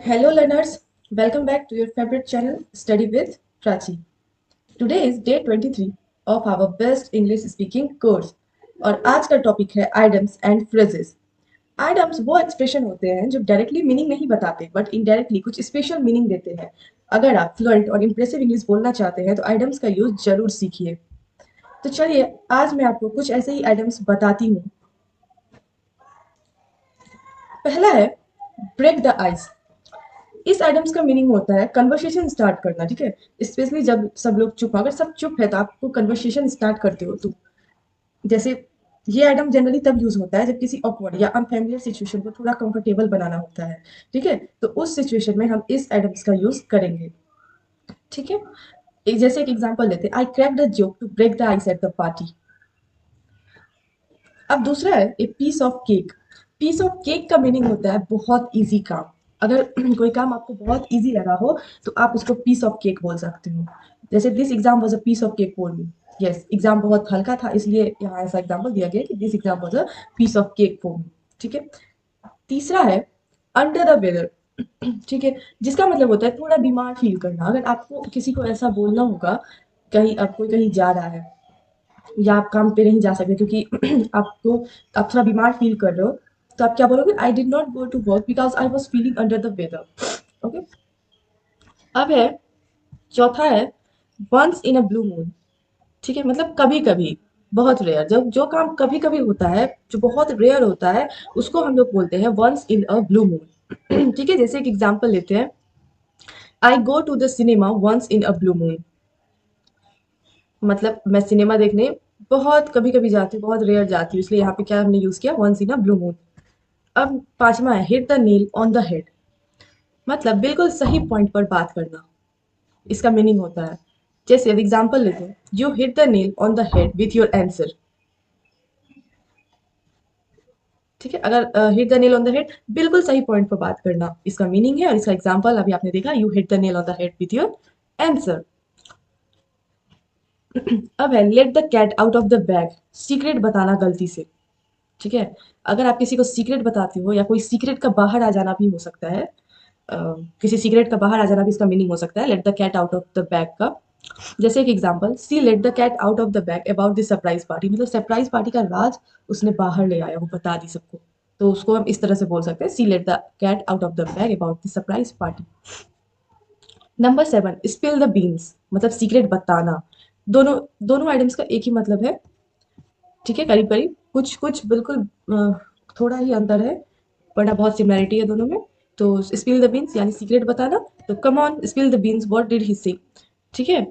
Hello learners, welcome back to your favorite channel Study with Prachi. Today is day 23 of our best English speaking course और आज का topic है idioms and phrases. Idioms वो expression होते हैं जो directly meaning नहीं बताते बट इनडायरेक्टली कुछ स्पेशल मीनिंग देते हैं। अगर आप फ्लुएंट और इंप्रेसिव इंग्लिश बोलना चाहते हैं तो आइडम्स का यूज जरूर सीखिए। तो चलिए आज मैं आपको कुछ ऐसे ही आइडम्स बताती हूँ। पहला है ब्रेक द आइस। इस आइटम्स का मीनिंग होता है कन्वर्सेशन स्टार्ट करना, ठीक है। स्पेशली जब सब लोग चुप, अगर सब चुप है तो आपको कन्वर्सेशन स्टार्ट करते हो तो जैसे ये आइटम जनरली तब यूज होता है जब किसी ऑकवर्ड या अनफैमिलियर सिचुएशन को थोड़ा कंफर्टेबल बनाना होता है, ठीक है। तो उस सिचुएशन में हम इस आइटम्स का यूज करेंगे, ठीक है। जैसे एक एग्जांपल लेते हैं, I crack the joke to break the ice at the party. अब दूसरा है a piece of cake. Piece of cake का मीनिंग होता है बहुत इजी काम। अगर कोई काम आपको बहुत इजी लगा हो तो आप उसको पीस ऑफ केक बोल सकते हो। जैसे this exam was a piece of cake for me. Yes, exam बहुत हल्का था इसलिए यहाँ ऐसा एग्जाम्पल दिया गया कि this exam was a piece of cake for me, ठीक है। तीसरा है अंडर द वेदर, ठीक है, जिसका मतलब होता है थोड़ा बीमार फील करना। अगर आपको किसी को ऐसा बोलना होगा, कहीं आप कोई कहीं जा रहा है या आप काम पे नहीं जा सकते क्योंकि आपको आप थोड़ा बीमार फील कर रहे हो, तो आप क्या बोलोगे? I did not go to work because I was feeling under the weather. Okay. अब है चौथा है once in a blue moon, ठीक है, मतलब कभी कभी, बहुत रेयर। जब जो काम कभी कभी होता है जो बहुत रेयर होता है उसको हम लोग बोलते हैं once in a blue moon. ठीक है, जैसे एक एग्जांपल लेते हैं, I go to the cinema once in a blue moon. मतलब मैं सिनेमा देखने बहुत कभी कभी जाती हूँ, बहुत रेयर जाती हूँ, इसलिए यहाँ पे क्या हमने यूज किया, once in a blue moon. अब पांचवा है hit the nail on the head. मतलब बिल्कुल सही पॉइंट पर बात करना, इसका मीनिंग होता है। जैसे अब एग्जांपल लेते हैं, you hit the nail on the head with your answer. ठीक है, अगर hit the nail on the head, बिल्कुल सही पॉइंट पर बात करना, इसका मीनिंग है। और इसका एग्जांपल अभी आपने देखा, you hit the nail on the head with your answer. अब है let the cat out of the bag. Secret बताना गलती से, ठीक है। अगर आप किसी को सीक्रेट बताते हो या कोई सीक्रेट का बाहर आ जाना भी हो सकता है, अ, किसी सीक्रेट का बाहर आ जाना भी इसका मीनिंग हो सकता है let the cat out of the bag का। जैसे एक example, see let the cat out of the bag about the surprise party. मतलब सरप्राइज पार्टी का राज उसने बाहर ले आया, वो बता दी सबको। तो उसको हम इस तरह से बोल सकते हैं, she let the cat out of the bag about the surprise party. Number 7 spill the beans, मतलब सीक्रेट बताना। दोनों दोनों आइटम्स का एक ही मतलब है, ठीक है, करीब करीब, कुछ कुछ बिल्कुल थोड़ा ही अंतर है, वरना बहुत सिमिलरिटी है दोनों में। तो स्पिल द बीन्स यानी सीक्रेट बताना। तो come on spill the beans, what did he say, ठीक है।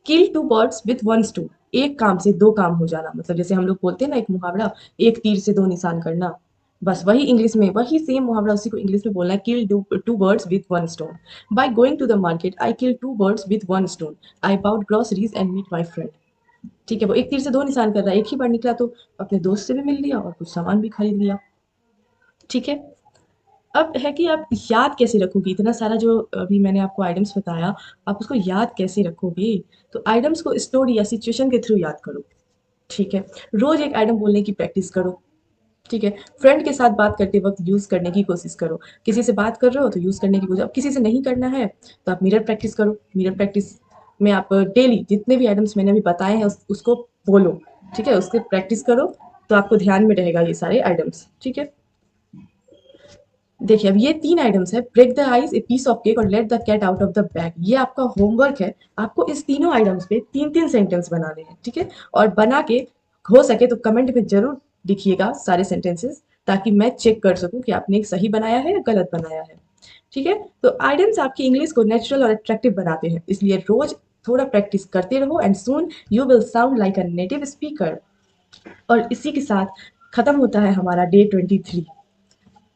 Kill two birds with one stone, एक काम से दो काम हो जाना। मतलब जैसे हम लोग बोलते हैं ना एक मुहावरा, एक तीर से दो निशान करना, बस वही इंग्लिश में, वही सेम मुहावरा उसी को इंग्लिश में बोलना है, kill two birds with one stone. By going to the market I kill two birds with one stone. I bought groceries and meet my friend. ठीक है, वो एक तीर से दो निशान कर रहा है, एक ही बार निकला तो अपने दोस्त से भी मिल लिया और कुछ सामान भी खरीद लिया, ठीक है। अब है कि आप याद कैसे रखोगे इतना सारा जो अभी मैंने आपको आइटम्स बताया, आप उसको याद कैसे रखोगे? तो आइटम्स को स्टोरी या सिचुएशन के थ्रू याद करो, ठीक है। रोज एक आइटम बोलने की प्रैक्टिस करो, ठीक है। फ्रेंड के साथ बात करते वक्त यूज करने की कोशिश करो। किसी से बात कर रहे हो तो यूज करने की कोशिश, अब किसी से नहीं करना है तो आप मिरर प्रैक्टिस करो। मिरर प्रैक्टिस में आप डेली जितने भी आइटम्स मैंने अभी बताए हैं उसको बोलो, ठीक है, उसके प्रैक्टिस करो, तो आपको ध्यान में रहेगा ये सारे आइटम्स, ठीक है। देखिए अब ये तीन आइटम्स है, break the ice, a piece of cake और let the cat out of the bag. ये आपका होमवर्क है, आपको इस तीनों आइटम्स पे तीन तीन सेंटेंस बनाने हैं, ठीक है। और बना के हो सके तो कमेंट में जरूर लिखिएगा सारे सेंटेंसेस, ताकि मैं चेक कर सकूं कि आपने एक सही बनाया है या गलत बनाया है, ठीक है। तो आइटम्स आपकी इंग्लिश को नेचुरल और अट्रैक्टिव बनाते हैं, इसलिए रोज थोड़ा प्रैक्टिस करते रहो and soon you will sound like a native speaker. और इसी के साथ खत्म होता है हमारा डे 23,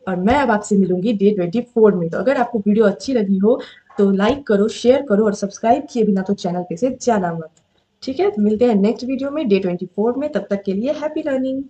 और मैं अब आपसे मिलूंगी डे 24 में। तो अगर आपको वीडियो अच्छी लगी हो तो लाइक करो, शेयर करो और सब्सक्राइब किए बिना तो चैनल पे से जाना मत, ठीक है। तो मिलते हैं नेक्स्ट वीडियो में डे 24 में, तब तक के लिए हैप्पी लर्निंग।